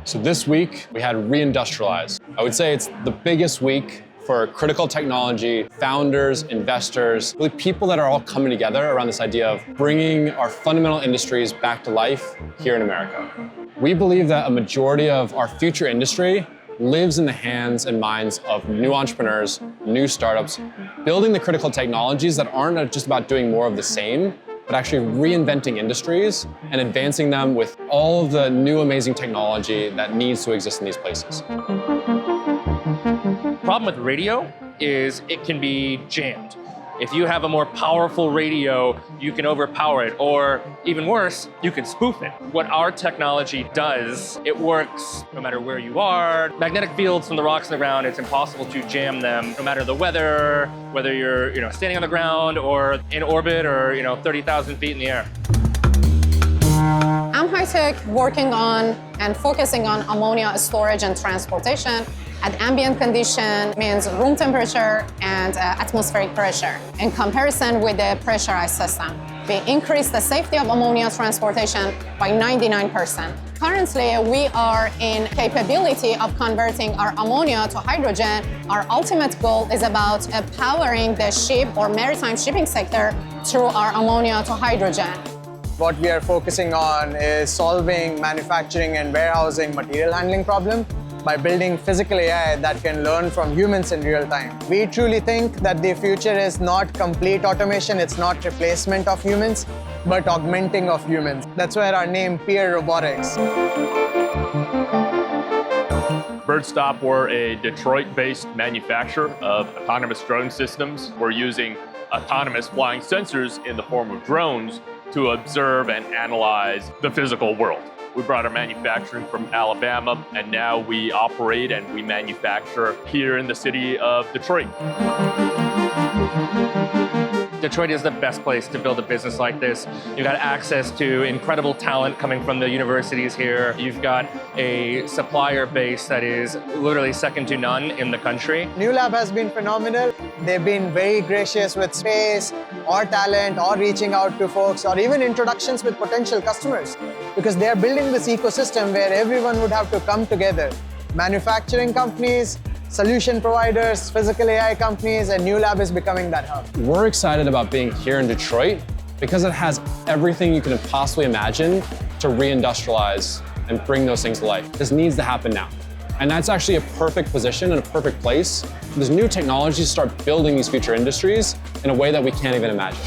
So this week, we had Reindustrialize. I would say it's the biggest week for critical technology, founders, investors, really people that are all coming together around this idea of bringing our fundamental industries back to life here in America. We believe that a majority of our future industry lives in the hands and minds of new entrepreneurs, new startups, building the critical technologies that aren't just about doing more of the same, but actually reinventing industries and advancing them with all of the new amazing technology that needs to exist in these places. The problem with radio is it can be jammed. If you have a more powerful radio, you can overpower it, or even worse, you can spoof it. What our technology does, it works no matter where you are. Magnetic fields from the rocks in the ground, it's impossible to jam them, no matter the weather, whether you're standing on the ground or in orbit or 30,000 feet in the air. AmHyTech working on and focusing on ammonia storage and transportation at ambient condition means room temperature and atmospheric pressure in comparison with the pressurized system. We increase the safety of ammonia transportation by 99%. Currently, we are in capability of converting our ammonia to hydrogen. Our ultimate goal is about powering the ship or maritime shipping sector through our ammonia to hydrogen. What we are focusing on is solving manufacturing and warehousing material handling problem by building physical AI that can learn from humans in real time. We truly think that the future is not complete automation, it's not replacement of humans, but augmenting of humans. That's where our name, Peer Robotics. Birdstop, we're a Detroit-based manufacturer of autonomous drone systems. We're using autonomous flying sensors in the form of drones to observe and analyze the physical world. We brought our manufacturing from Alabama, and now we operate and we manufacture here in the city of Detroit. Detroit is the best place to build a business like this. You've got access to incredible talent coming from the universities here. You've got a supplier base that is literally second to none in the country. Newlab has been phenomenal. They've been very gracious with space or talent or reaching out to folks or even introductions with potential customers because they're building this ecosystem where everyone would have to come together. Manufacturing companies, solution providers, physical AI companies, and Newlab is becoming that hub. We're excited about being here in Detroit because it has everything you can possibly imagine to reindustrialize and bring those things to life. This needs to happen now. And that's actually a perfect position and a perfect place for this new technology to start building these future industries in a way that we can't even imagine.